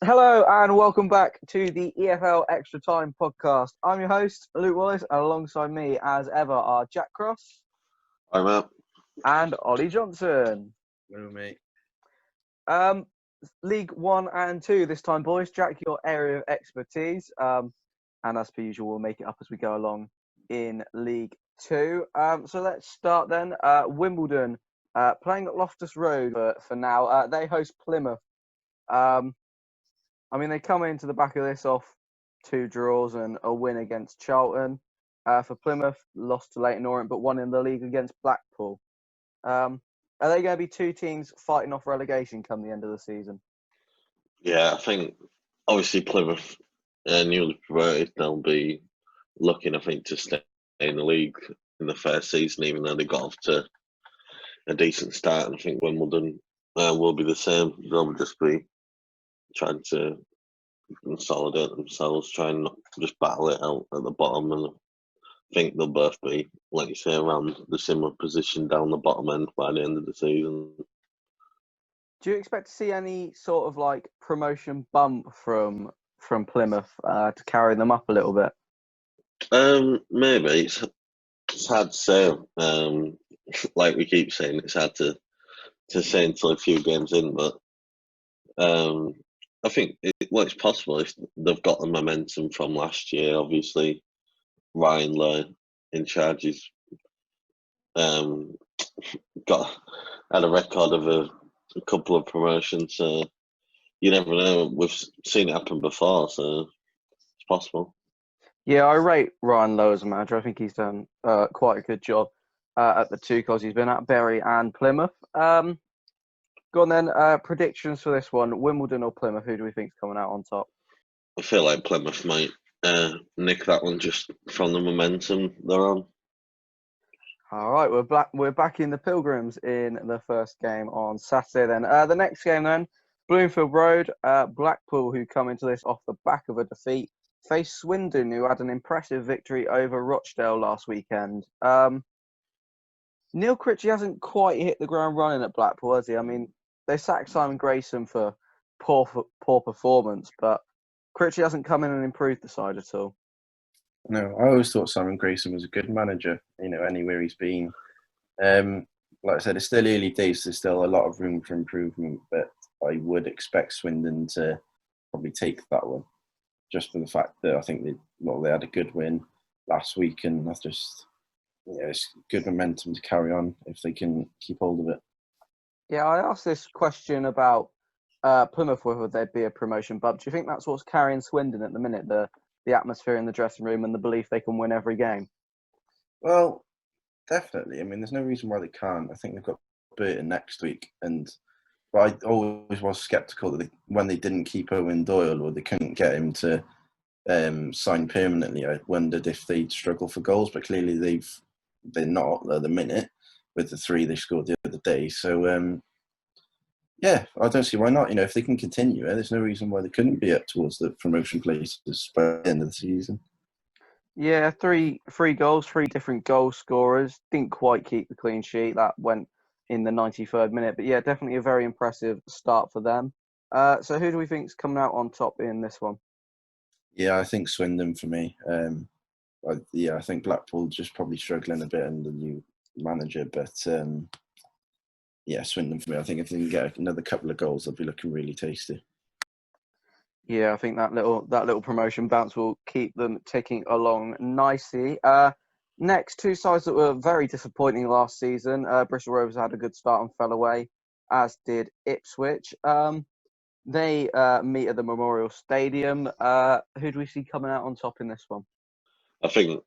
Hello and welcome back to the EFL Extra Time podcast. I'm your host, Luke Wallace, and alongside me, as ever, are Jack Cross. I'm up. And Ollie Johnson. Hello, mate. League 1 and 2 this time, boys. Jack, your area of expertise. And as per usual, we'll make it up as we go along in League 2. So let's start then. Wimbledon playing at Loftus Road for now. They host Plymouth. They come into the back of this off 2 draws and a win against Charlton. For Plymouth, lost to Leyton Orient, but won in the league against Blackpool. Are they going to be 2 teams fighting off relegation come the end of the season? Yeah, I think obviously Plymouth, newly promoted, they'll be looking, I think, to stay in the league in the first season, even though they got off to a decent start. And I think Wimbledon will be the same. They'll just be trying to consolidate themselves, try and not just battle it out at the bottom. And I think they'll both be, like you say, around the similar position down the bottom end by the end of the season. Do you expect to see any sort of like promotion bump from Plymouth to carry them up a little bit? Maybe. It's hard to say. Like we keep saying, it's hard to say until a few games in, but I think it's possible if they've got the momentum from last year. Obviously, Ryan Lowe in charge has had a record of a couple of promotions. So you never know. We've seen it happen before, so it's possible. Yeah, I rate Ryan Lowe as a manager. I think he's done quite a good job at the 2 clubs he's been at, Bury and Plymouth. Go on then. Predictions for this one: Wimbledon or Plymouth? Who do we think is coming out on top? I feel like Plymouth might nick that one just from the momentum they're on. All right, we're back in the Pilgrims in the first game on Saturday. Then the next game then, Bloomfield Road, Blackpool, who come into this off the back of a defeat, face Swindon, who had an impressive victory over Rochdale last weekend. Neil Critchley hasn't quite hit the ground running at Blackpool, has he? I mean, they sacked Simon Grayson for poor performance, but Critchley hasn't come in and improved the side at all. No, I always thought Simon Grayson was a good manager, anywhere he's been. Like I said, it's still early days. There's still a lot of room for improvement, but I would expect Swindon to probably take that one, just for the fact that I think they had a good win last week, and that's just it's good momentum to carry on if they can keep hold of it. Yeah, I asked this question about Plymouth, whether there'd be a promotion bump. Do you think that's what's carrying Swindon at the minute, the atmosphere in the dressing room and the belief they can win every game? Well, definitely. I mean, there's no reason why they can't. I think they've got Burton next week, but I always was sceptical that when they didn't keep Owen Doyle or they couldn't get him to sign permanently, I wondered if they'd struggle for goals, but clearly they're not at the minute with the 3 they scored the other day. So, yeah, I don't see why not. If they can continue it, there's no reason why they couldn't be up towards the promotion places by the end of the season. Yeah, three goals, 3 different goal scorers. Didn't quite keep the clean sheet. That went in the 93rd minute. But yeah, definitely a very impressive start for them. So who do we think is coming out on top in this one? Yeah, I think Swindon for me. I think Blackpool just probably struggling a bit under the new manager, but yeah, Swindon for me. I think if they can get another couple of goals, they'll be looking really tasty. Yeah, I think that little promotion bounce will keep them ticking along nicely. Next, 2 sides that were very disappointing last season. Bristol Rovers had a good start and fell away, as did Ipswich. They meet at the Memorial Stadium. Who do we see coming out on top in this one? I think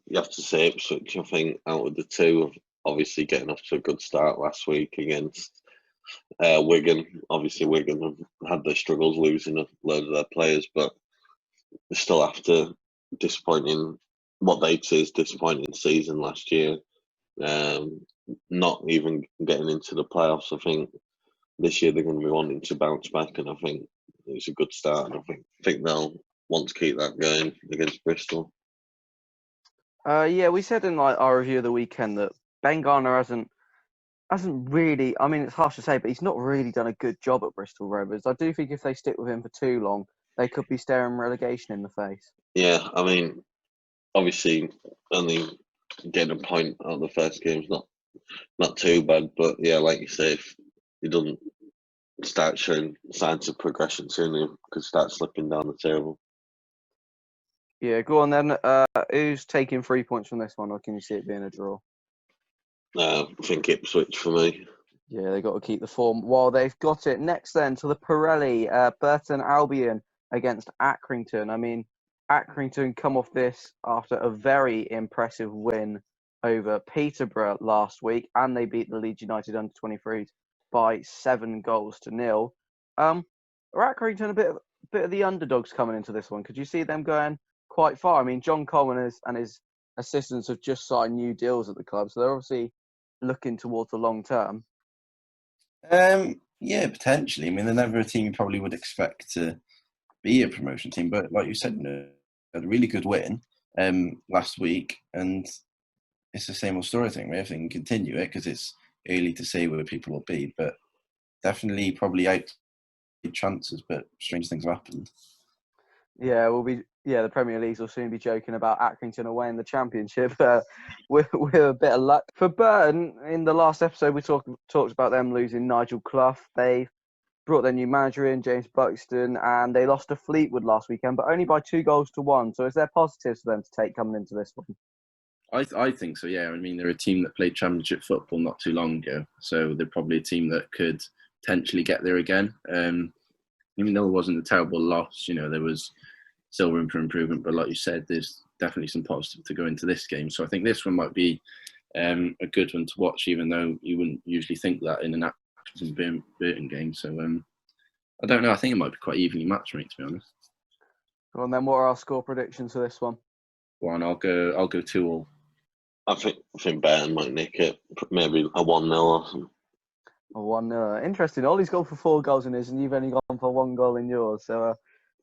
you have to say Ipswich. I think out of the 2, obviously getting off to a good start last week against Wigan. Obviously, Wigan have had their struggles losing a load of their players, but still after what they'd say is disappointing season last year, not even getting into the playoffs. I think this year they're going to be wanting to bounce back, and I think it's a good start. And I think they'll want to keep that going against Bristol. Yeah, we said in our review of the weekend that Ben Garner hasn't really. I mean, it's harsh to say, but he's not really done a good job at Bristol Rovers. I do think if they stick with him for too long, they could be staring relegation in the face. Yeah, I mean, obviously, only getting a point out of the first game is not too bad, but yeah, like you say, if he doesn't start showing signs of progression soon, he could start slipping down the table. Yeah, go on then. Who's taking 3 points from this one, or can you see it being a draw? I think Ipswich for me. Yeah, they got to keep the form while they've got it. Next then to the Pirelli, Burton Albion against Accrington. I mean, Accrington come off this after a very impressive win over Peterborough last week, and they beat the Leeds United under-23s by 7-0. Are Accrington a bit of the underdogs coming into this one? Could you see them going quite far? I mean, John Coleman and his assistants have just signed new deals at the club, so they're obviously looking towards the long term. Yeah, potentially. I mean, they're never a team you probably would expect to be a promotion team, but like you said, had a really good win last week, and it's the same old story thing. Right? If they can continue it, because it's early to say where people will be, but definitely probably out chances. But strange things have happened. Yeah, the Premier League will soon be joking about Accrington away in the Championship with a bit of luck. For Burton, in the last episode, we talked about them losing Nigel Clough. They brought their new manager in, James Buxton, and they lost to Fleetwood last weekend, but only by 2-1. So is there positives for them to take coming into this one? I think so, yeah. I mean, they're a team that played Championship football not too long ago, so they're probably a team that could potentially get there again. Even though it wasn't a terrible loss, there was still room for improvement. But like you said, there's definitely some positive to go into this game. So I think this one might be a good one to watch, even though you wouldn't usually think that in an Accrington Burton game. So I don't know. I think it might be quite evenly matched, mate, to be honest. Well, and then what are our score predictions for this one? One, I'll go 2-2. I think Burton might nick it, maybe a 1-0 or something. A 1-0. Interesting. Ollie's gone for 4 goals in his, and you've only gone for 1 goal in yours. So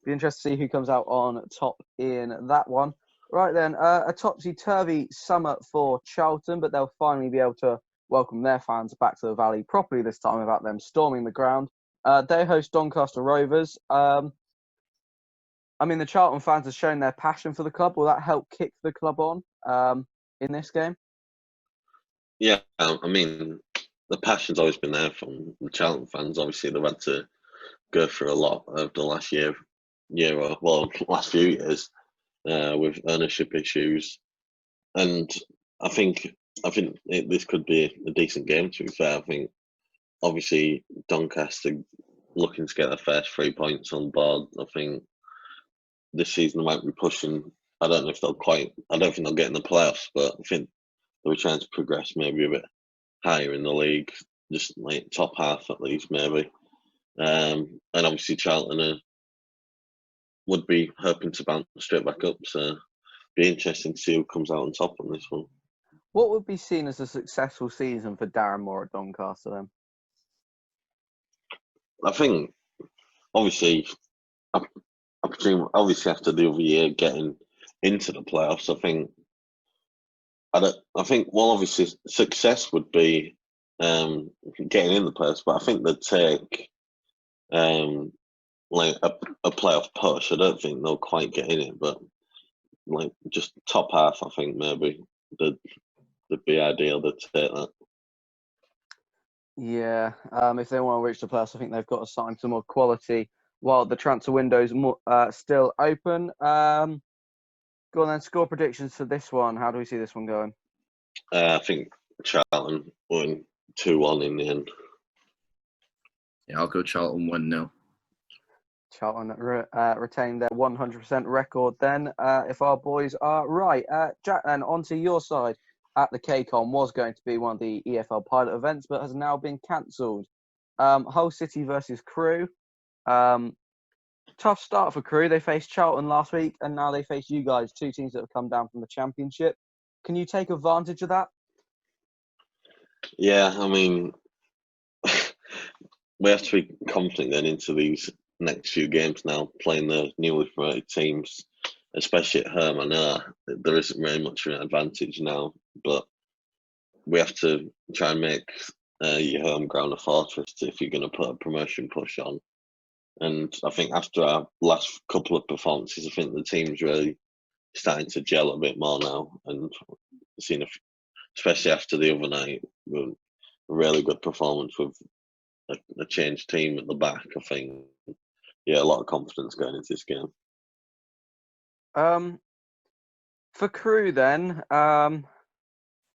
be interested to see who comes out on top in that one. Right then, a topsy-turvy summer for Charlton, but they'll finally be able to welcome their fans back to the Valley properly this time without them storming the ground. They host Doncaster Rovers. I mean, the Charlton fans have shown their passion for the club. Will that help kick the club on in this game? Yeah, I mean, the passion's always been there from the Charlton fans. Obviously, they've had to go through a lot over the last last few years with ownership issues, and I think this could be a decent game. To be fair, I think obviously Doncaster looking to get their first 3 points on board. I think this season they might be pushing. I don't know if they'll quite. I don't think they'll get in the playoffs, but I think they'll be trying to progress maybe a bit higher in the league, just like top half at least, maybe. And obviously Charlton would be hoping to bounce straight back up, so be interesting to see who comes out on top on this one. What would be seen as a successful season for Darren Moore at Doncaster then? I think, obviously, I presume, obviously after the other year getting into the playoffs, I think obviously success would be getting in the playoffs, but I think they'd take like a playoff push. I don't think they'll quite get in it, but like just top half, I think maybe they'd be ideal to take that. Yeah, if they want to reach the playoffs, I think they've got to sign some more quality while the transfer window's still open. Go on then, score predictions for this one. How do we see this one going? I think Charlton won 2-1 in the end. Yeah, I'll go Charlton 1-0. Charlton retain their 100% record then, if our boys are right. Jack, then onto your side. At the KCON was going to be one of the EFL pilot events, but has now been cancelled. Hull City versus Crewe. Tough start for Crewe. They faced Charlton last week, and now they face you guys, two teams that have come down from the Championship. Can you take advantage of that? Yeah, I mean, we have to be confident going into these next few games now, playing the newly promoted teams, especially at home. I know there isn't really much of an advantage now, but we have to try and make your home ground a fortress if you're going to put a promotion push on. And I think after our last couple of performances, I think the team's really starting to gel a bit more now. And seeing, especially after the other night, a really good performance with a changed team at the back. I think, yeah, a lot of confidence going into this game. For Crewe then, I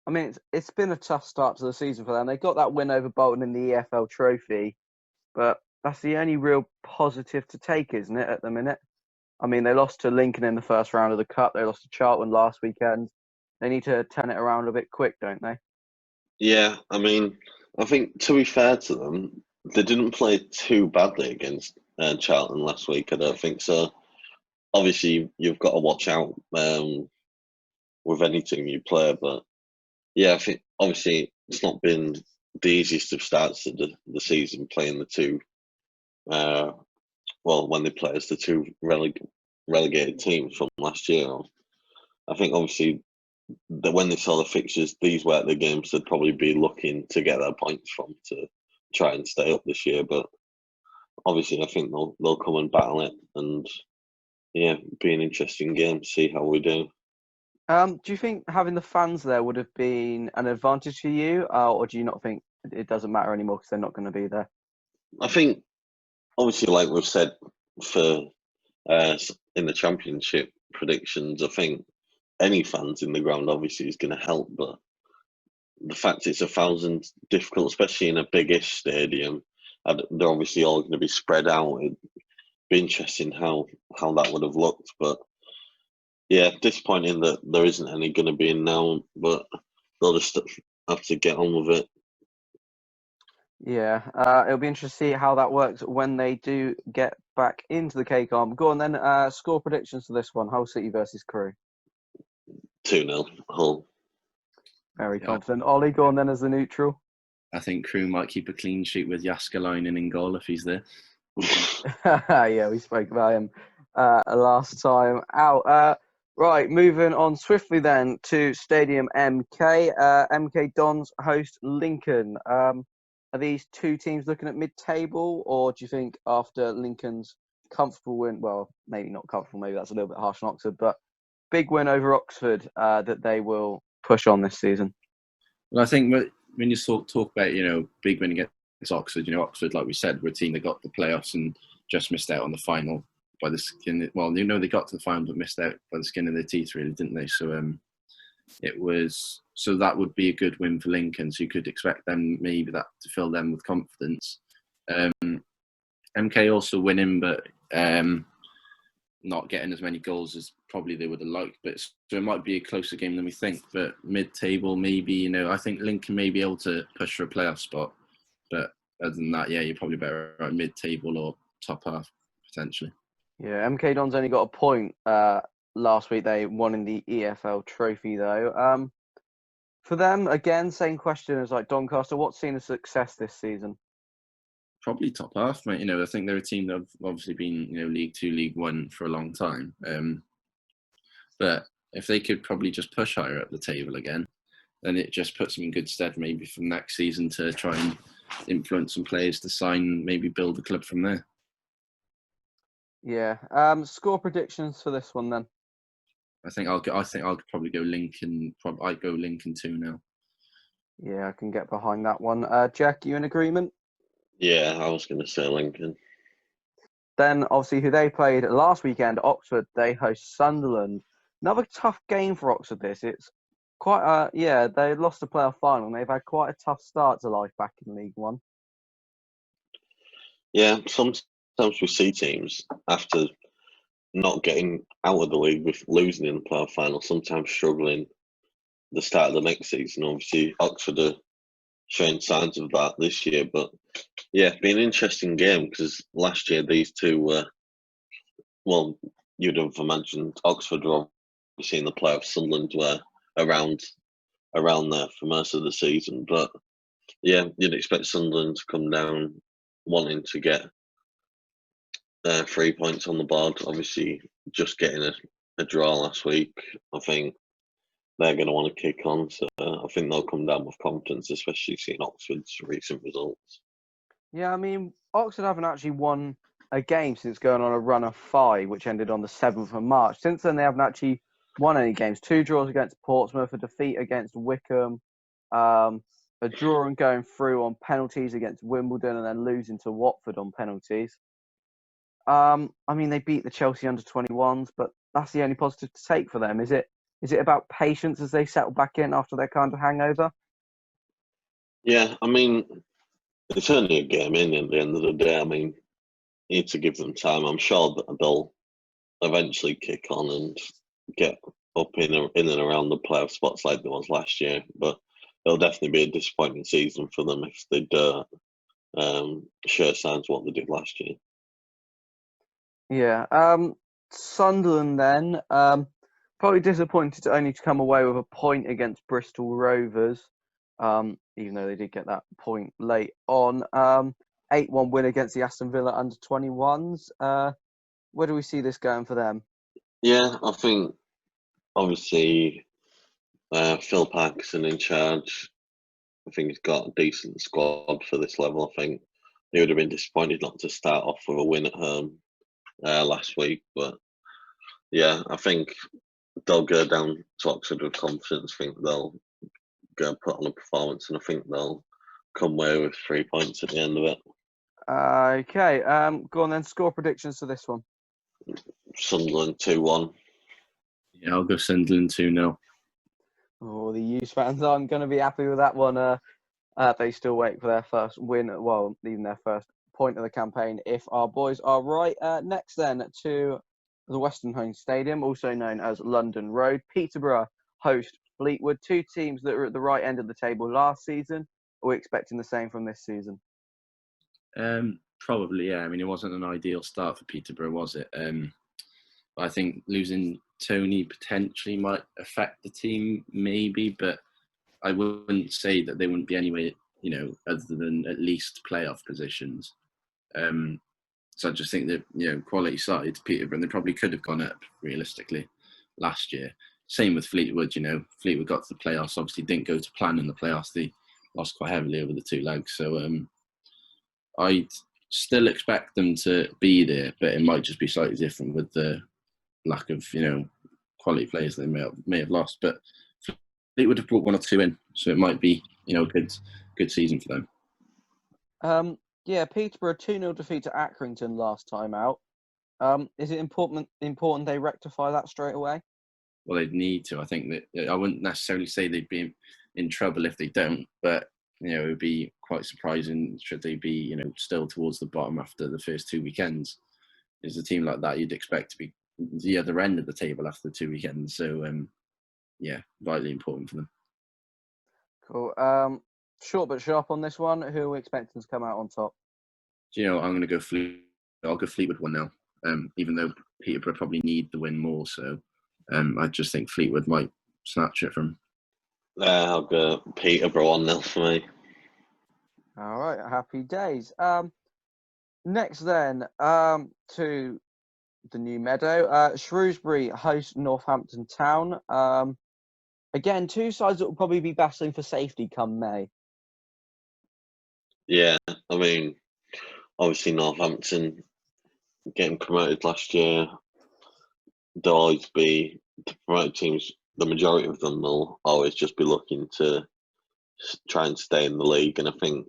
mean, it's been a tough start to the season for them. They got that win over Bolton in the EFL Trophy, but that's the only real positive to take, isn't it, at the minute? I mean, they lost to Lincoln in the first round of the Cup. They lost to Charlton last weekend. They need to turn it around a bit quick, don't they? Yeah, I mean, I think to be fair to them, they didn't play too badly against Charlton last week. I don't think so. Obviously, you've got to watch out with any team you play, but yeah, I think obviously it's not been the easiest of starts to the season playing the two. When they play as the two relegated teams from last year, I think obviously that when they saw the fixtures, these were the games they'd probably be looking to get their points from to try and stay up this year. But obviously, I think they'll come and battle it, and yeah, be an interesting game to see how we do. Do you think having the fans there would have been an advantage for you, or do you not think it doesn't matter anymore because they're not going to be there? I think, obviously, like we've said for in the championship predictions, I think any fans in the ground obviously is going to help, but the fact it's 1,000 difficult, especially in a biggish stadium, and they're obviously all going to be spread out. It'd be interesting how that would have looked, but yeah, disappointing that there isn't any going to be in now, but they'll just have to get on with it. Yeah, it'll be interesting to see how that works when they do get back into the K-Com. Go on then, score predictions for this one, Hull City versus Crewe. 2-0, Hull. Very confident. Ollie, go on then as the neutral. I think Crewe might keep a clean sheet with Jaskalainen in goal if he's there. Yeah, we spoke about him last time out. Right, moving on swiftly then to Stadium MK. MK Dons host Lincoln. Are these two teams looking at mid-table, or do you think after Lincoln's comfortable win, well, maybe not comfortable, maybe that's a little bit harsh on Oxford, but big win over Oxford, that they will push on this season? Well, I think when you talk about, big win against Oxford, Oxford, like we said, were a team that got the playoffs and just missed out on the final by the skin. Well, they got to the final but missed out by the skin of their teeth, really, didn't they? So that would be a good win for Lincoln. So you could expect them maybe that to fill them with confidence. MK also winning, but not getting as many goals as probably they would have liked. So it might be a closer game than we think. But mid-table, maybe, I think Lincoln may be able to push for a playoff spot. But other than that, yeah, you're probably better at mid-table or top half, potentially. Yeah, MK Dons only got a point last week. They won in the EFL Trophy, though. For them, again, same question as like Doncaster. What's seen as success this season? Probably top half, mate. I think they're a team that have obviously been, League 2, League 1 for a long time. But if they could probably just push higher up the table again, then it just puts them in good stead maybe for next season to try and influence some players to sign, maybe build the club from there. Yeah. Score predictions for this one then. I think I'll probably go Lincoln. I'd go Lincoln 2-0. Yeah, I can get behind that one. Jack, you in agreement? Yeah, I was going to say Lincoln. Then, obviously, who they played last weekend, Oxford, they host Sunderland. Another tough game for Oxford, this. It's quite they lost the playoff final, and they've had quite a tough start to life back in League One. Yeah, sometimes we see teams after not getting out of the league with losing in the playoff final, sometimes struggling the start of the next season. Obviously, Oxford are showing signs of that this year, but yeah, been an interesting game because last year these two were, well, you'd have imagined Oxford were obviously in the playoffs, Sunderland were around there for most of the season, but yeah, you'd expect Sunderland to come down wanting to get 3 points on the board. Obviously, just getting a draw last week, I think they're going to want to kick on. So I think they'll come down with confidence, especially seeing Oxford's recent results. Yeah, I mean, Oxford haven't actually won a game since going on a run of 5, which ended on the 7th of March. Since then, they haven't actually won any games. 2 draws against Portsmouth, a defeat against Wickham, a draw and going through on penalties against Wimbledon, and then losing to Watford on penalties. I mean, they beat the Chelsea under-21s, but that's the only positive to take for them. Is it about patience as they settle back in after their kind of hangover? Yeah, I mean, it's only a game in at the end of the day. I mean, you need to give them time. I'm sure that they'll eventually kick on and get up in and around the playoff spots like there was last year. But it'll definitely be a disappointing season for them if they don't show signs of what they did last year. Yeah. Sunderland then, probably disappointed only to come away with a point against Bristol Rovers, even though they did get that point late on. 8-1 win against the Aston Villa under-21s. Where do we see this going for them? Yeah, I think obviously Phil Parkinson in charge. I think he's got a decent squad for this level. I think he would have been disappointed not to start off with a win at home last week. But yeah, I think they'll go down to Oxford with confidence. I think they'll go and put on a performance, and I think they'll come away with 3 points at the end of it. Okay. Go on then. Score predictions for this one. Sunderland 2-1. Yeah, I'll go Sunderland 2-0. Oh, the Hughes fans aren't going to be happy with that one. They still wait for their first win, well, even their first point of the campaign, if our boys are right. Next then to the Western Home Stadium, also known as London Road. Peterborough host Fleetwood, 2 teams that were at the right end of the table last season. Are we expecting the same from this season? Probably, yeah. I mean, it wasn't an ideal start for Peterborough, was it? I think losing Tony potentially might affect the team, maybe, but I wouldn't say that they wouldn't be anywhere, other than at least playoff positions. So I just think that, quality side, Peterborough, and they probably could have gone up realistically last year. Same with Fleetwood, Fleetwood got to the playoffs, obviously didn't go to plan in the playoffs. They lost quite heavily over the 2 legs. So I'd still expect them to be there, but it might just be slightly different with the lack of, quality players they may have lost. But Fleetwood have brought 1 or 2 in, so it might be, a good season for them. Yeah, Peterborough 2-0 defeat to Accrington last time out. Is it important they rectify that straight away? Well, they'd need to. I think that I wouldn't necessarily say they'd be in trouble if they don't, but it would be quite surprising should they be, still towards the bottom after the first 2 weekends. Is a team like that you'd expect to be the other end of the table after the 2 weekends. So, yeah, vitally important for them. Cool. Short but sharp on this one. Who are we expecting to come out on top? I'm going to go Fleetwood. I'll go Fleetwood 1-0. Even though Peterborough probably need the win more, so I just think Fleetwood might snatch it from. I'll go Peterborough 1-0 for me. All right, happy days. Next then, to the New Meadow. Shrewsbury host Northampton Town. Again, 2 sides that will probably be battling for safety come May. Yeah, I mean, obviously Northampton getting promoted last year, there'll always be the promoted teams. The majority of them will always just be looking to try and stay in the league, and I think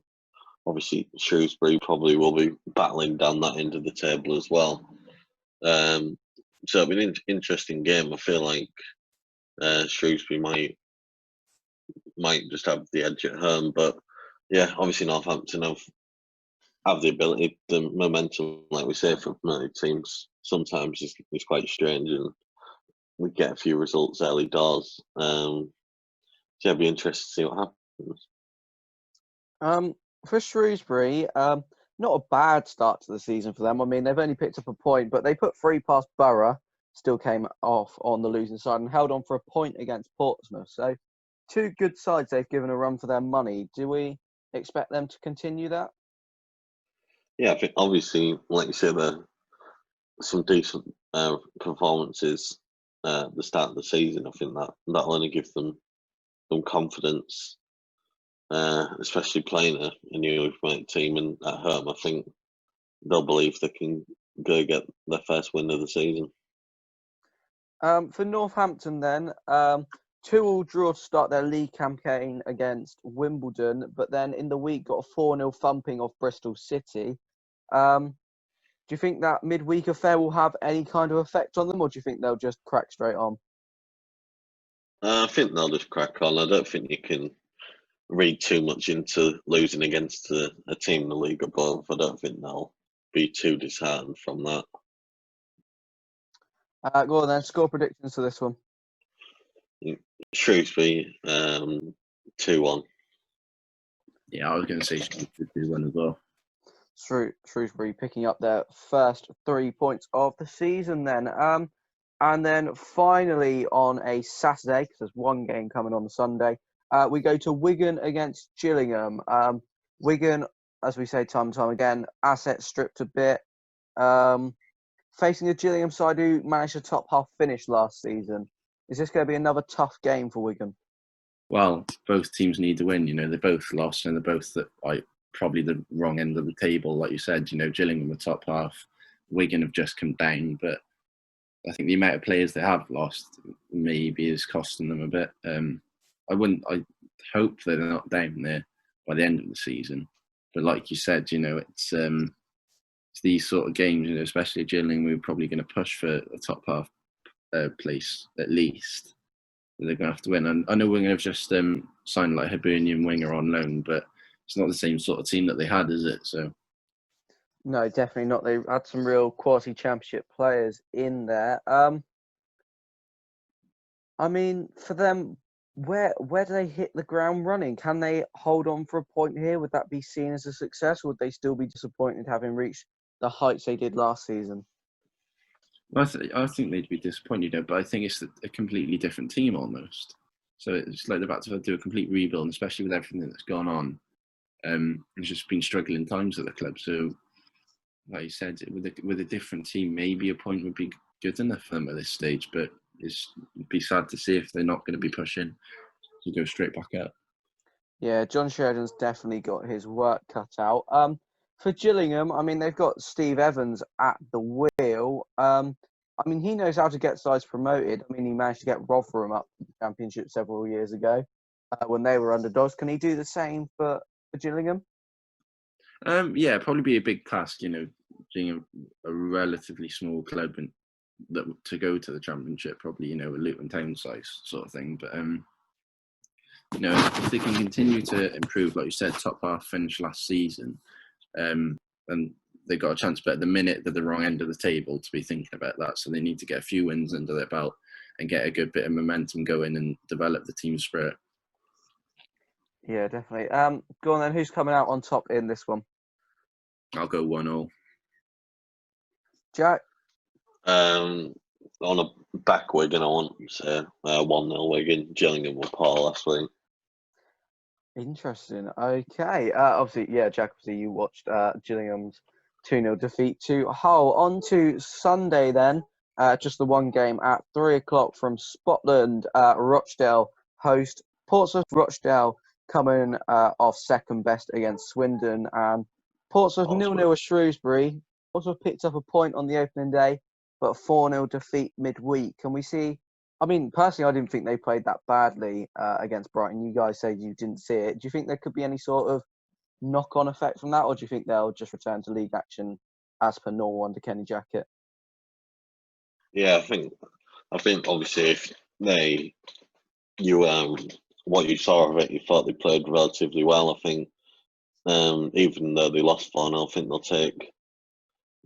obviously Shrewsbury probably will be battling down that end of the table as well. So it'll be an interesting game. I feel like Shrewsbury might just have the edge at home, but yeah, obviously Northampton have the ability, the momentum, like we say, for promoted teams. Sometimes is quite strange, and we get a few results early doors. So it'll be interesting to see what happens. For Shrewsbury, not a bad start to the season for them. I mean, they've only picked up a point, but they put 3 past Borough, still came off on the losing side and held on for a point against Portsmouth. So 2 good sides they've given a run for their money. Do we expect them to continue that? Yeah, I think obviously, like you said, some decent performances the start of the season. I think that'll only give them confidence, especially playing a newly promoted team and at home. I think they'll believe they can go get their first win of the season. For Northampton, then, 2-2 draw to start their league campaign against Wimbledon, but then in the week got a 4-0 thumping off Bristol City. Do you think that midweek affair will have any kind of effect on them, or do you think they'll just crack straight on? I think they'll just crack on. I don't think you can read too much into losing against a team in the league above. I don't think they'll be too disheartened from that. Go on then, score predictions for this one. Shrewsbury 2-1. Yeah, I was going to say Shrewsbury 2-1 as well. Shrewsbury picking up their first 3 points of the season then. And then finally on a Saturday, because there's one game coming on the Sunday, we go to Wigan against Gillingham. Wigan, as we say time and time again, assets stripped a bit. Facing a Gillingham side who managed a top half finish last season. Is this going to be another tough game for Wigan? Well, both teams need to win. They both lost and they're both probably the wrong end of the table. Like you said, Gillingham the top half, Wigan have just come down, but I think the amount of players they have lost maybe is costing them a bit. I hope they're not down there by the end of the season. But like you said, it's these sort of games, especially Gillingham, we're probably going to push for a top half place at least. They're going to have to win. And I know Wigan have just signed like Hibernian winger on loan, but it's not the same sort of team that they had, is it? So. No, definitely not. They had some real quality championship players in there. I mean, for them, where do they hit the ground running? Can they hold on for a point here? Would that be seen as a success, or would they still be disappointed having reached the heights they did last season? Well, I think they'd be disappointed, but I think it's a completely different team almost. So it's like they're about to do a complete rebuild, and especially with everything that's gone on. It's just been struggling times at the club. So, like you said, with a different team, maybe a point would be good enough for them at this stage. But it'd be sad to see if they're not going to be pushing to go straight back up. Yeah, John Sheridan's definitely got his work cut out. For Gillingham, I mean, they've got Steve Evans at the wheel. I mean, he knows how to get sides promoted. I mean, he managed to get Rotherham up to the Championship several years ago when they were underdogs. Can he do the same for Gillingham? Yeah, probably be a big task, being a relatively small club and to go to the Championship, probably, a Luton Town size sort of thing. But, if they can continue to improve, like you said, top half finish last season, and they got a chance, but at the minute they're the wrong end of the table to be thinking about that. So they need to get a few wins under their belt and get a good bit of momentum going and develop the team spirit. Yeah, definitely. Go on then. Who's coming out on top in this one? I'll go 1-0. Jack? On a back Wigan, I want to say 1-0 Wigan. Gillingham with Paul last week. Interesting. Okay. Obviously, yeah, Jack, obviously you watched Gillingham's 2-0 defeat to Hull. On to Sunday then. Just the one game at 3:00 from Scotland. Rochdale host Portsmouth. Rochdale coming off second best against Swindon. And Portsmouth 0-0 at Shrewsbury. Portsmouth picked up a point on the opening day, but a 4-0 defeat midweek. Can we see? I mean, personally, I didn't think they played that badly against Brighton. You guys say you didn't see it. Do you think there could be any sort of knock-on effect from that, or do you think they'll just return to league action as per normal under Kenny Jackett? Yeah, I think obviously if what you saw of it, you thought they played relatively well. I think even though they lost 4-0, I think they'll take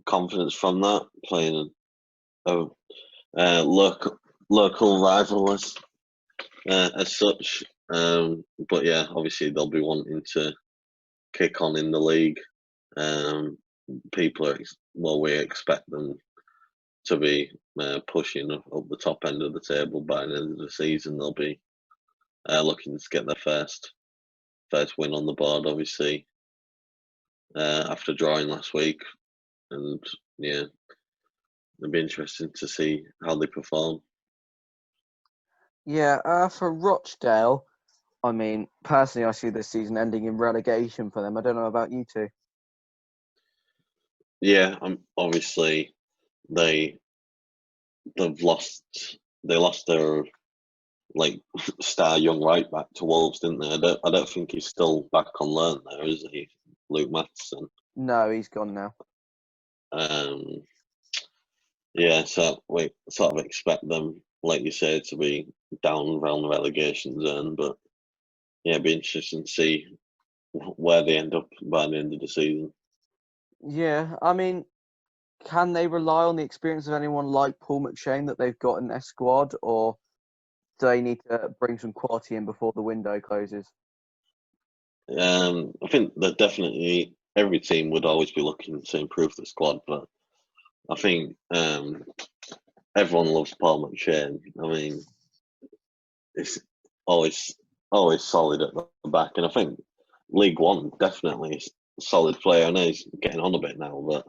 confidence from that, playing a local rival as such. But yeah, obviously they'll be wanting to kick on in the league. We expect them to be pushing up the top end of the table by the end of the season. They'll be looking to get their first win on the board, obviously, after drawing last week. And yeah, it'll be interesting to see how they perform. Yeah, for Rochdale, I mean, personally, I see this season ending in relegation for them. I don't know about you two. Yeah, obviously they they've lost they lost their like star young right back to Wolves, didn't they? I don't think he's still back on loan there, is he? Luke Matheson. No, he's gone now. Um, yeah, so we sort of expect them, like you say, to be down around the relegation zone, but yeah, it'd be interesting to see where they end up by the end of the season. Yeah, I mean, can they rely on the experience of anyone like Paul McShane that they've got in their squad, or do they need to bring some quality in before the window closes? I think that definitely every team would always be looking to improve the squad, but I think everyone loves Paul McShane. I mean, it's always solid at the back, and I think League One definitely is a solid player. I know he's getting on a bit now, but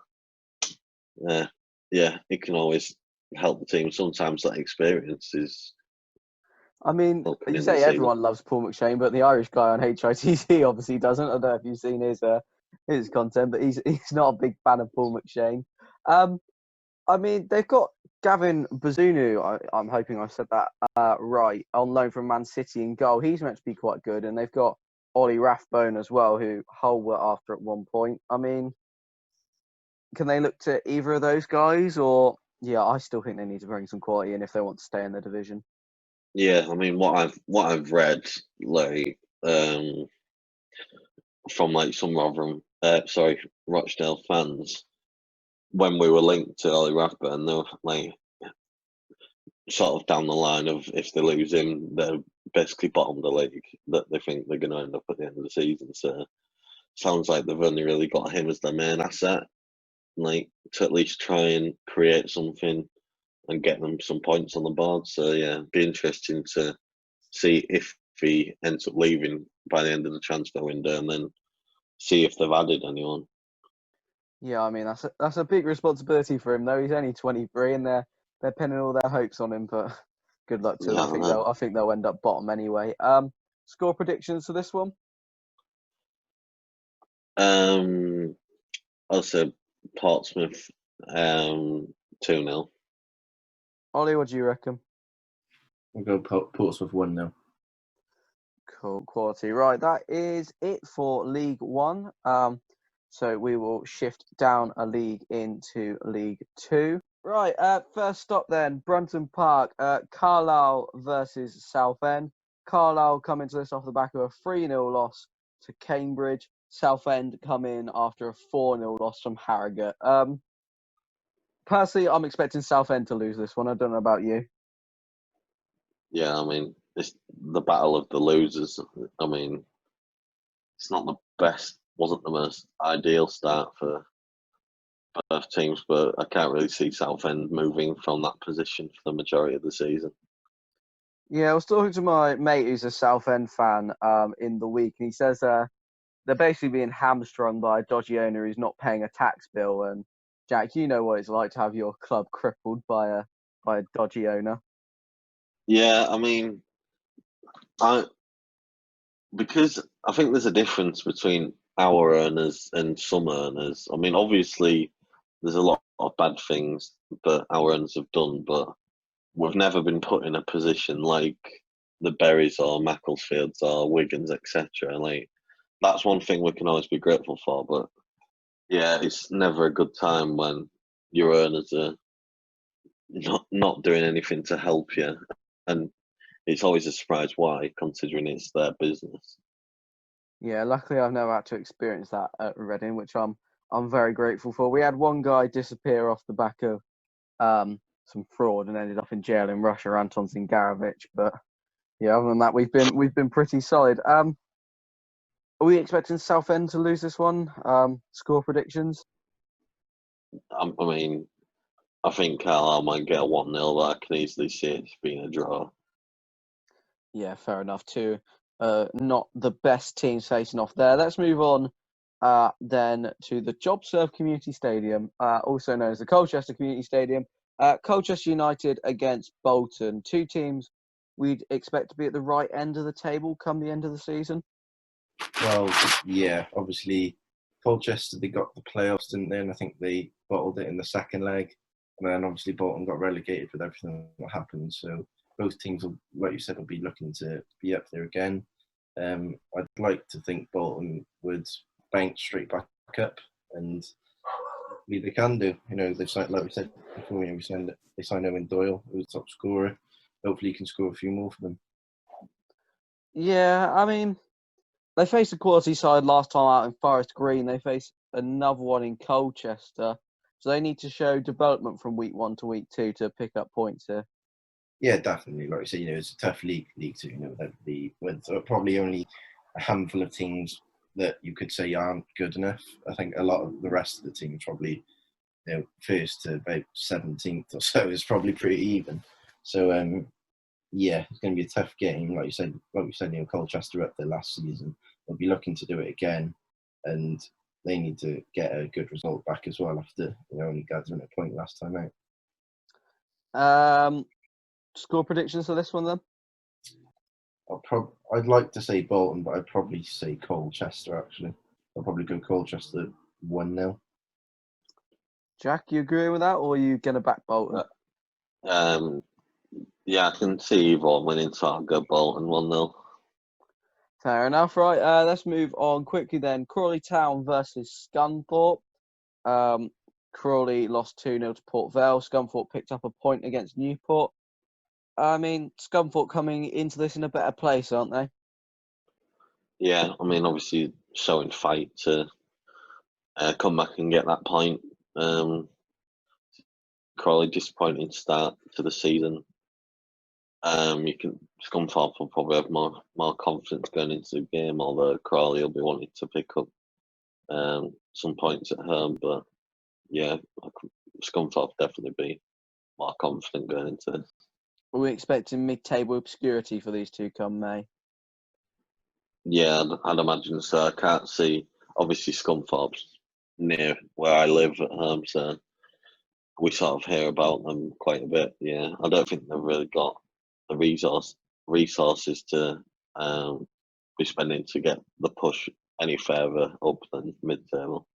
yeah, it can always help the team. Sometimes that experience is I mean, helping you in the say season. everyone loves Paul McShane, but the Irish guy on HITC obviously doesn't. I don't know if you've seen his content, but he's not a big fan of Paul McShane. I mean, they've got Gavin Bazunu. I'm hoping I said that right. On loan from Man City in goal. He's meant to be quite good, and they've got Ollie Rathbone as well, who Hull were after at one point. I mean, can they look to either of those guys, or yeah, I still think they need to bring some quality in if they want to stay in the division. Yeah, I mean, what I've read, like from like some Rotherham, Rochdale fans, when we were linked to Ollie Rathburn, they were like sort of down the line of if they lose him, they're basically bottom of the league. That they think they're going to end up at the end of the season. So sounds like they've only really got him as their main asset, like to at least try and create something and get them some points on the board. So yeah, be interesting to see if he ends up leaving by the end of the transfer window, and then see if they've added anyone. Yeah, I mean that's a big responsibility for him though. He's only 23, and they're pinning all their hopes on him. But good luck to them. Yeah, I know. I think they'll end up bottom anyway. Score predictions for this one? I'll say Portsmouth 2-0. Ollie, what do you reckon? We'll go Portsmouth 1-0. Cool, quality. Right, that is it for League One. So we will shift down a league into League Two. Right, first stop then, Brunton Park, Carlisle versus Southend. Carlisle coming to this off the back of a 3-0 loss to Cambridge. Southend come in after a 4-0 loss from Harrogate. Personally, I'm expecting Southend to lose this one. I don't know about you. Yeah, I mean, it's the battle of the losers. I mean, it's not the best, wasn't the most ideal start for both teams, but I can't really see Southend moving from that position for the majority of the season. Yeah, I was talking to my mate who's a Southend fan in the week, and he says they're basically being hamstrung by a dodgy owner who's not paying a tax bill. And Jack, you know what it's like to have your club crippled by a dodgy owner. Yeah, I mean, because I think there's a difference between our earners and some earners. I mean, obviously, there's a lot of bad things that our earners have done, but we've never been put in a position like the Berries or Macclesfields or Wigans, etc. Like that's one thing we can always be grateful for. But yeah, it's never a good time when your earners are not doing anything to help you, and it's always a surprise why, considering it's their business. Yeah, luckily I've never had to experience that at Reading, which I'm very grateful for. We had one guy disappear off the back of some fraud and ended up in jail in Russia, Anton Zingarovich. But yeah, other than that, we've been pretty solid. Are we expecting Southend to lose this one? Score predictions? I mean, I think Carlisle might get a 1-0, but I can easily see it being a draw. Yeah, fair enough too. Not the best teams facing off there. Let's move on then to the JobServe Community Stadium, also known as the Colchester Community Stadium. Colchester United against Bolton. Two teams we'd expect to be at the right end of the table come the end of the season? Well, yeah, obviously Colchester, they got the playoffs, didn't they? And I think they bottled it in the second leg. And then obviously Bolton got relegated with everything that happened. So both teams, will, like you said, will be looking to be up there again. I'd like to think Bolton would bank straight back up, and hopefully they can do. You know, they've signed, like we said before, you know, they signed Owen Doyle, who's the top scorer. Hopefully he can score a few more for them. Yeah, I mean, they faced a quality side last time out in Forest Green. They face another one in Colchester. So they need to show development from week 1 to week 2 to pick up points here. Yeah, definitely. Like I say, you know, it's a tough league too. You know, with probably only a handful of teams that you could say aren't good enough. I think a lot of the rest of the teams probably, you know, first to about 17th or so is probably pretty even. So yeah, it's going to be a tough game. Like we said, you know, Colchester up there last season. They'll be looking to do it again, and they need to get a good result back as well after, you know, only gathering a point last time out. Score predictions for this one then? I'd like to say Bolton, but I'd probably say Colchester actually. I'll probably go Colchester 1-0. Jack, you agree with that, or are you going to back Bolton? Yeah, I can see Yvonne winning, so I'll go Bolton 1-0. Fair enough, right? Let's move on quickly then. Crawley Town versus Scunthorpe. Crawley lost 2-0 to Port Vale. Scunthorpe picked up a point against Newport. I mean, Scunthorpe coming into this in a better place, aren't they? Yeah, I mean, obviously showing fight to come back and get that point. Crawley disappointing start to the season. Scunthorpe will probably have more confidence going into the game, although Crawley will be wanting to pick up some points at home. But yeah, Scunthorpe definitely be more confident going into this. Are we expecting mid-table obscurity for these two come May? Yeah, I'd imagine so. I can't see. Obviously, Scunthorpe's near where I live at home, so we sort of hear about them quite a bit. Yeah, I don't think they've really got the resources to be spending to get the push any further up than mid-table.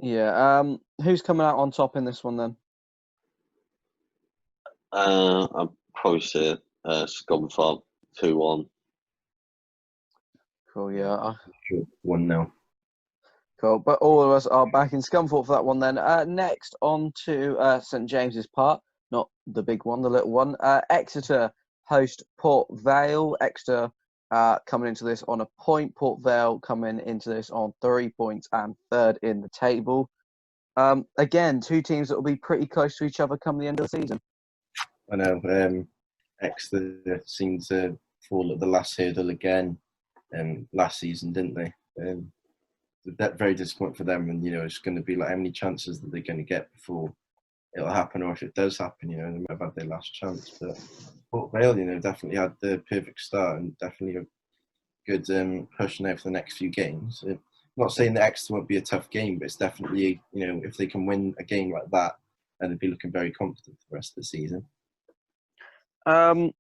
Yeah. Who's coming out on top in this one then? I'd probably say Scunthorpe 2-1. Cool. Yeah. Sure, 1-0. Cool. But all of us are back in Scunthorpe for that one then. Next on to St James's Park. Not the big one, the little one. Exeter host Port Vale. Exeter coming into this on a point. Port Vale coming into this on 3 points and third in the table. Again, two teams that will be pretty close to each other come the end of the season. I know. Exeter seemed to fall at the last hurdle again last season, didn't they? That very disappointing for them, and you know, it's going to be like how many chances that they're going to get before it'll happen, or if it does happen, you know, they might have had their last chance. But Port Vale, you know, definitely had the perfect start and definitely a good push now for the next few games. I'm not saying that Exeter won't be a tough game, but it's definitely, you know, if they can win a game like that, then they'd be looking very confident for the rest of the season. Who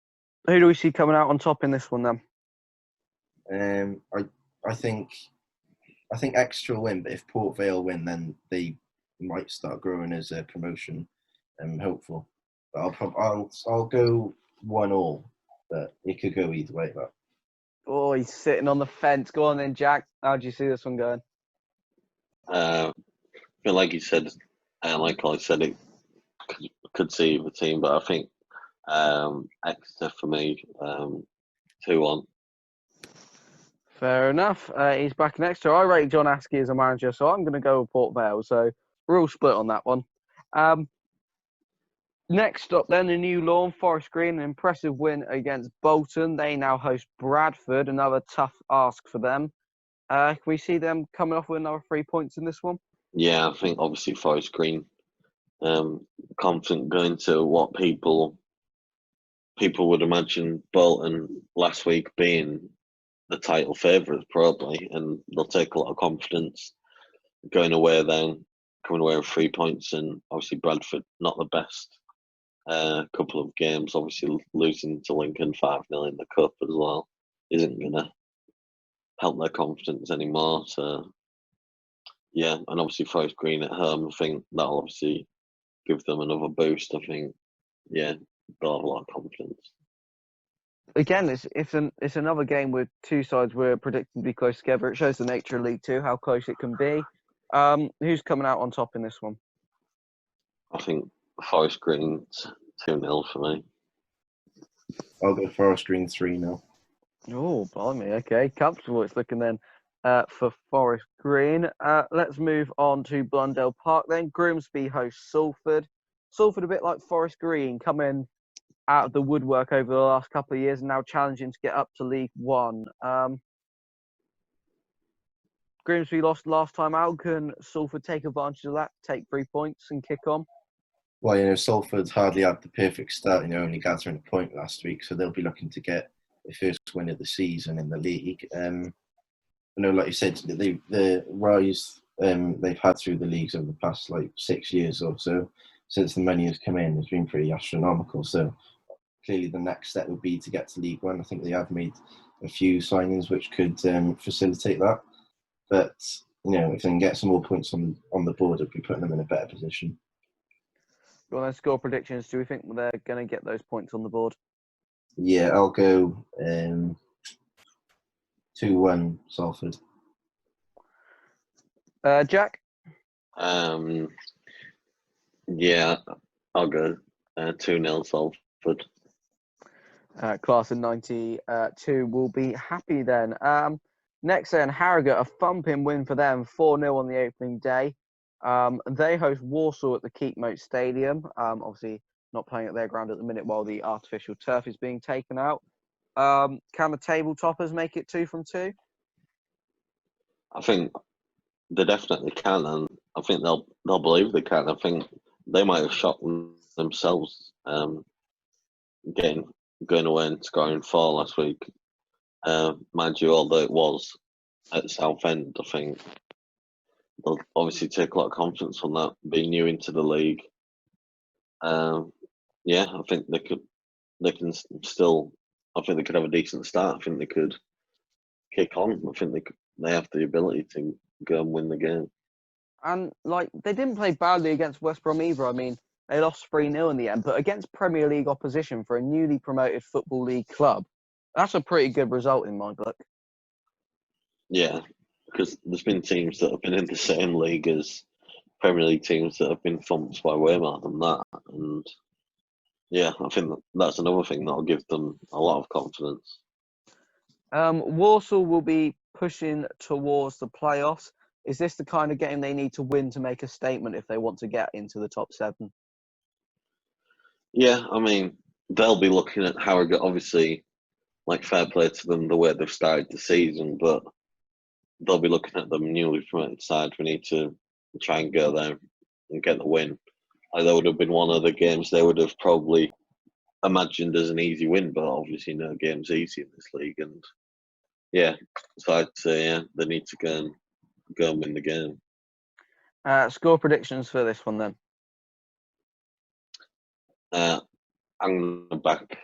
do we see coming out on top in this one then? I think Exeter will win, but if Port Vale win, then they might start growing as a promotion hopeful. But I'll go 1-1, but it could go either way. But Oh, he's sitting on the fence. Go on then, Jack. How do you see this one going? I feel like you said, like I said, it could see the team, but I think Exeter for me, 2-1. Fair enough. He's back next to. I rate John Askey as a manager, so I'm going to go with Port Vale. So we're all split on that one. Next up, then, the new lawn, Forest Green, an impressive win against Bolton. They now host Bradford, another tough ask for them. Can we see them coming off with another 3 points in this one? Yeah, I think obviously Forest Green, confident going to what people would imagine Bolton last week being the title favourites probably, and they'll take a lot of confidence going away then, coming away with 3 points, and obviously Bradford not the best couple of games. Obviously, losing to Lincoln 5-0 in the cup as well isn't going to help their confidence anymore. So, yeah, and obviously Forest Green at home, I think that'll obviously give them another boost. I think, yeah, they'll have a lot of confidence. Again, it's another game with two sides we're predicting to be close together. It shows the nature of League Two, how close it can be. Who's coming out on top in this one? I think Forest Green 2-0 for me. I'll go Forest Green 3-0. Oh, blimey. Okay, comfortable it's looking then for Forest Green. Let's move on to Blundell Park then. Grimsby hosts Salford. Salford, a bit like Forest Green, coming out of the woodwork over the last couple of years and now challenging to get up to League One. Grimsby lost last time out. Can Salford take advantage of that, take 3 points and kick on? Well, Salford hardly had the perfect start, only gathering a point last week, so they'll be looking to get the first win of the season in the league. Like you said, the rise they've had through the leagues over the past 6 years or so, since the money has come in, has been pretty astronomical. So clearly the next step would be to get to League One. I think they have made a few signings which could facilitate that. But, if they can get some more points on the board, it'd be putting them in a better position. Go on then, score predictions. Do we think they're going to get those points on the board? Yeah, I'll go 2-1 Salford. Jack? Yeah, I'll go 2-0 Salford. Class of 92 will be happy then. Next then, Harrogate, a thumping win for them, 4-0 on the opening day. They host Walsall at the Keepmoat Stadium. Obviously not playing at their ground at the minute while the artificial turf is being taken out. Can the table toppers make it 2 from 2? I think they definitely can, and I think they'll believe they can. I think they might have shocked themselves going away and scoring 4 last week. Mind you, although it was at Southend, I think they'll obviously take a lot of confidence from that, being new into the league. Yeah, I think they can still. I think they could have a decent start. I think they could kick on. I think they have the ability to go and win the game. And they didn't play badly against West Brom either. I mean, they lost 3-0 in the end, but against Premier League opposition for a newly promoted Football League club, that's a pretty good result in my book. Yeah, because there's been teams that have been in the same league as Premier League teams that have been thumped by way more than that. And yeah, I think that's another thing that'll give them a lot of confidence. Walsall will be pushing towards the playoffs. Is this the kind of game they need to win to make a statement if they want to get into the top 7? Yeah, I mean, they'll be looking at Harrogate, obviously, fair play to them the way they've started the season, but they'll be looking at them newly promoted side. We need to try and go there and get the win. That would have been one of the games they would have probably imagined as an easy win, but obviously no game's easy in this league. And yeah, so I'd say they need to go and win the game. Score predictions for this one then. I'm going to back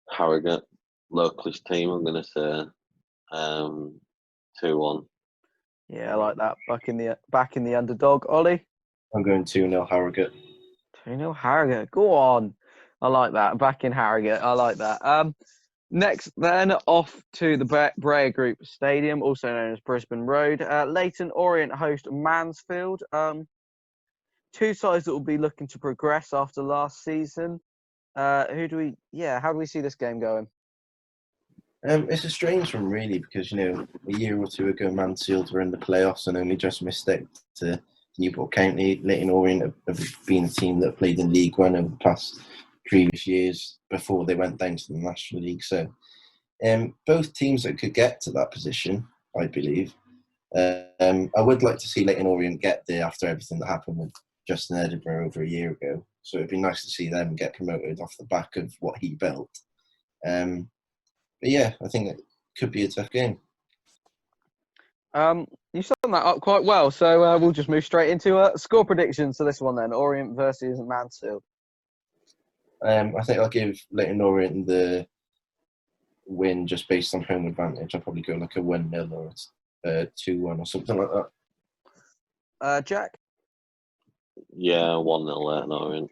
Harrogate, localist team. I'm going to say 2-1. Yeah, I like that. Back in the underdog. Ollie? I'm going 2-0 Harrogate. 2-0 Harrogate. Go on. I like that. Back in Harrogate. I like that. Next, then, off to the Brea Group Stadium, also known as Brisbane Road. Leyton Orient host Mansfield. Two sides that will be looking to progress after last season. How do we see this game going? It's a strange one, really, because, a year or two ago, Mansfield were in the playoffs and only just missed out to Newport County. Leyton Orient have been a team that played in League One over the previous years before they went down to the National League. So both teams that could get to that position, I believe. I would like to see Leyton Orient get there after everything that happened with Justin Edinburgh over a year ago. So it'd be nice to see them get promoted off the back of what he built. But yeah, I think it could be a tough game. You summed that up quite well, so we'll just move straight into score predictions for this one then. Orient versus Mansfield. I think I'll give Leighton Orient the win just based on home advantage. I'll probably go like a 1-0 or a 2-1 or something like that. Jack? Yeah, 1-0 Leighton Orient.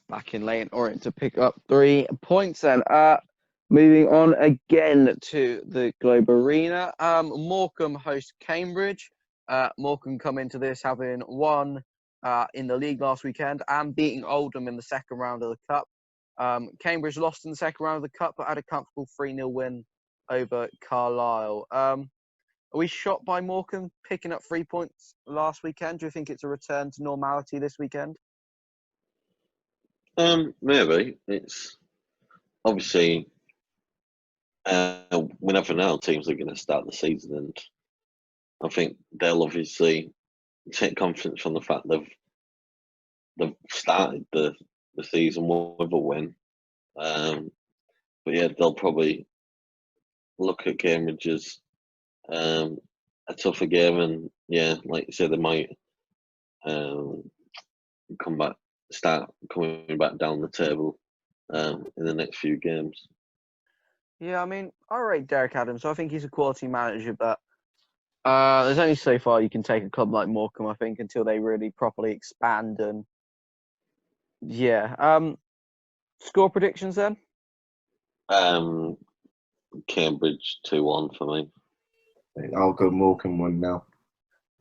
Back in Leighton Orient to pick up 3 points then. Moving on again to the Globe Arena. Morecambe host Cambridge. Morecambe come into this having won in the league last weekend and beating Oldham in the second round of the Cup. Cambridge lost in the second round of the Cup but had a comfortable 3-0 win over Carlisle. Are we shocked by Morecambe picking up 3 points last weekend? Do you think it's a return to normality this weekend? Maybe. It's obviously we never know how teams are going to start the season, and I think they'll obviously take confidence from the fact they've started the season with a win. But yeah, they'll probably look at Cambridge as a tougher game, and yeah, like you said, they might start coming back down the table in the next few games. Yeah, I mean, I rate Derek Adams. I think he's a quality manager, but there's only so far you can take a club like Morecambe, I think, until they really properly expand. And yeah, score predictions then? Cambridge 2-1 for me. I'll go Morecambe 1-0.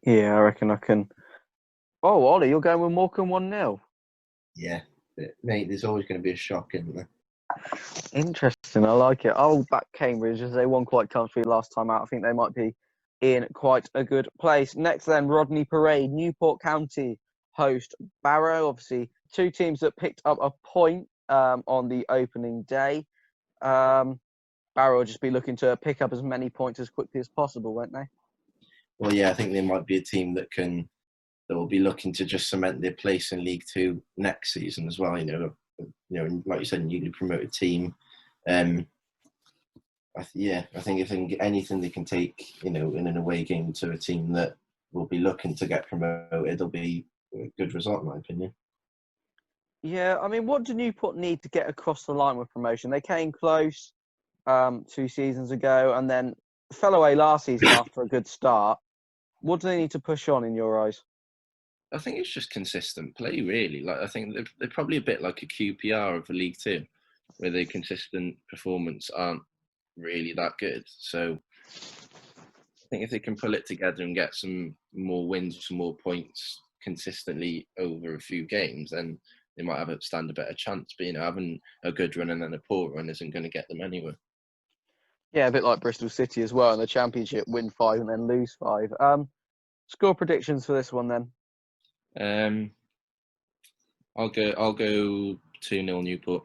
Yeah, I reckon I can. Oh, Ollie, you're going with Morecambe 1-0. Yeah, mate. There's always going to be a shock, isn't there? Interesting, I like it. I'll back Cambridge as they won quite comfortably last time out. I think they might be in quite a good place. Next then, Rodney Parade, Newport County host Barrow. Obviously, 2 teams that picked up a point on the opening day. Barrow will just be looking to pick up as many points as quickly as possible, won't they? Well, yeah, I think they might be a team that will be looking to just cement their place in League Two next season as well. You know, like you said, newly promoted team. I think if they can get anything they can take, in an away game to a team that will be looking to get promoted, it'll be a good result, in my opinion. Yeah, I mean, what do Newport need to get across the line with promotion? They came close 2 seasons ago and then fell away last season after a good start. What do they need to push on in your eyes? I think it's just consistent play, really. Like, I think they're probably a bit like a QPR of the League Two, where their consistent performance aren't really that good. So I think if they can pull it together and get some more wins, some more points consistently over a few games, then they might stand a better chance. But having a good run and then a poor run isn't going to get them anywhere. Yeah, a bit like Bristol City as well in the Championship, win 5 and then lose 5. Score predictions for this one then. I'll go 2-0 Newport.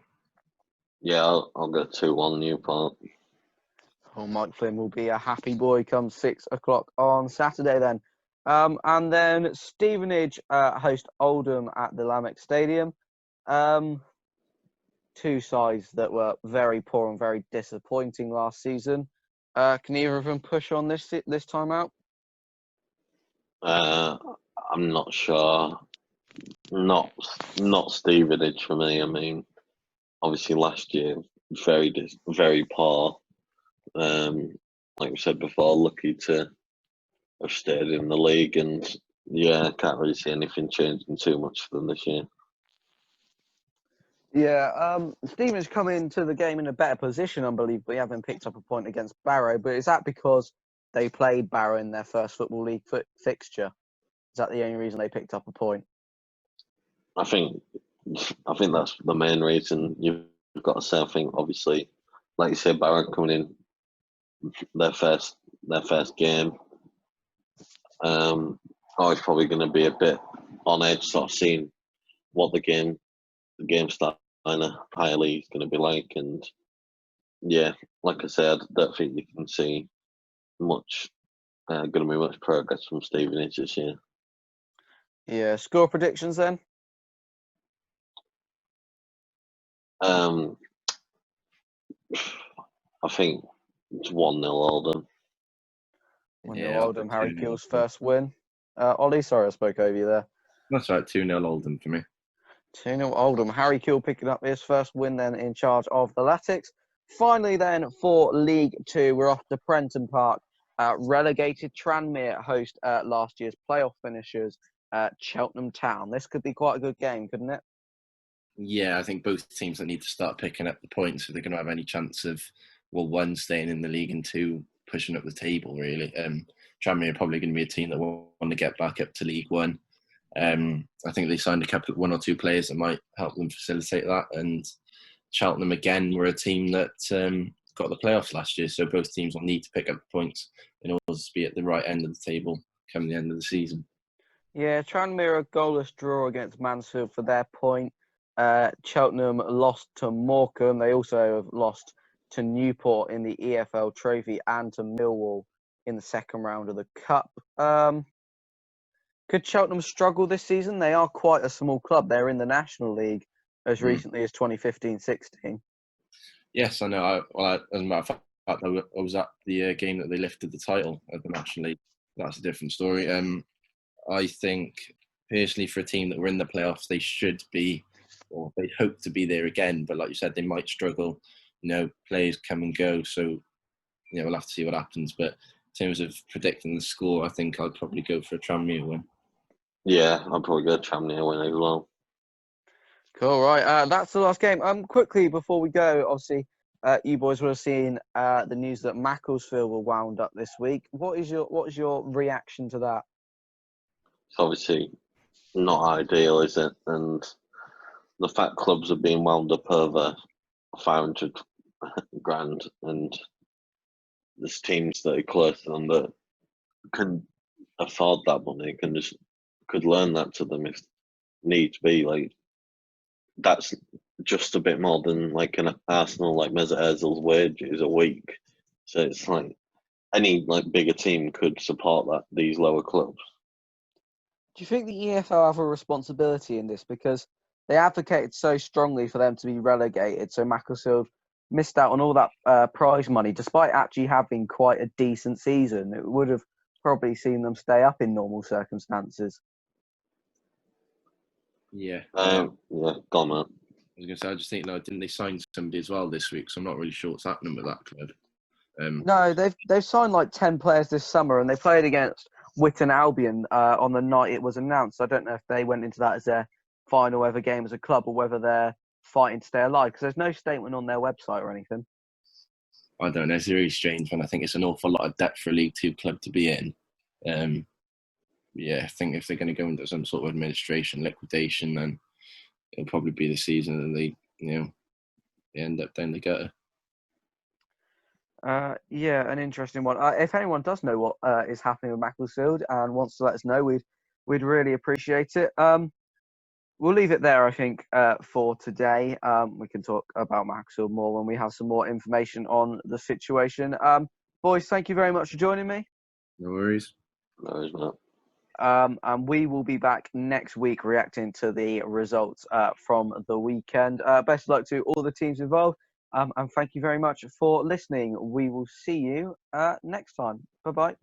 Yeah, I'll go 2-1 Newport. Oh, Mike Flynn will be a happy boy come 6 o'clock on Saturday then. And then Stevenage host Oldham at the Lamex Stadium. 2 sides that were very poor and very disappointing last season. Can either of them push on this time out? I'm not sure. Not Stevenage for me. I mean, obviously last year very poor. Like we said before, lucky to have stayed in the league, and yeah, I can't really see anything changing too much for them this year. Yeah, Stevenage come into the game in a better position, unbelievably, having picked up a point against Barrow. But is that because they played Barrow in their first Football League fixture? Is that the only reason they picked up a point? I think that's the main reason. You've got to say, I think obviously, like you said, Barrow coming in their first game. It's probably going to be a bit on edge, sort of seeing what the game style in a higher league is going to be like, and yeah, like I said, I don't think you can see much going to be much progress from Stevenage this year. Yeah, score predictions then. I think it's 1-0 Oldham. 1-0 Oldham, Harry Peel's first win. Ollie, sorry I spoke over you there. That's right, 2-0 Oldham for me. 2-0 Oldham. Harry Kewell picking up his first win then in charge of the Latics. Finally then for League 2, we're off to Prenton Park. Relegated Tranmere host last year's playoff finishers, Cheltenham Town. This could be quite a good game, couldn't it? Yeah, I think both teams that need to start picking up the points if they're going to have any chance of, well, one, staying in the league and two, pushing up the table, really. Tranmere are probably going to be a team that want to get back up to League One. I think they signed one or two players that might help them facilitate that. And Cheltenham, again, were a team that got the playoffs last year, so both teams will need to pick up the points in order to be at the right end of the table come the end of the season. Yeah, Tranmere a goalless draw against Mansfield for their point. Cheltenham lost to Morecambe. They also have lost to Newport in the EFL Trophy and to Millwall in the second round of the Cup. Could Cheltenham struggle this season? They are quite a small club. They're in the National League as recently as 2015-16. Yes, I know. As a matter of fact, I was at the game that they lifted the title of the National League. That's a different story. I think, personally, for a team that were in the playoffs, they should be, or they hope to be there again. But like you said, they might struggle. Players come and go. So, we'll have to see what happens. But in terms of predicting the score, I think I'd probably go for a Tranmere win. Yeah, I'd probably go Tranmere win as well. Cool, right. That's the last game. Quickly, before we go, obviously, you boys will have seen the news that Macclesfield were wound up this week. What is your reaction to that? It's obviously not ideal, is it? And the fact clubs are being wound up over 500 grand, and there's teams that are close to them that can afford that money, could loan that to them if need be. Like, that's just a bit more than like an Arsenal, like Mesut Ozil's wages a week. So it's like any bigger team could support these lower clubs. Do you think the EFL have a responsibility in this? Because they advocated so strongly for them to be relegated, so Macclesfield missed out on all that prize money, despite actually having quite a decent season. It would have probably seen them stay up in normal circumstances. Yeah. Yeah, gone, man. I was going to say, I just think, didn't they sign somebody as well this week? So I'm not really sure what's happening with that club. No, they've signed 10 players this summer, and they played against Wigan Albion on the night it was announced. I don't know if they went into that as their final ever game as a club or whether they're fighting to stay alive, because there's no statement on their website or anything. I don't know. It's a really strange one. I think it's an awful lot of debt for a League Two club to be in. I think if they're going to go into some sort of administration, liquidation, then it'll probably be the season that they end up down the gutter. An interesting one. If anyone does know what is happening with Macclesfield and wants to let us know, we'd really appreciate it. We'll leave it there, I think, for today. We can talk about Macclesfield more when we have some more information on the situation. Boys, thank you very much for joining me. No worries. No worries, mate. And we will be back next week reacting to the results from the weekend. Best of luck to all the teams involved. And thank you very much for listening. We will see you next time. Bye-bye.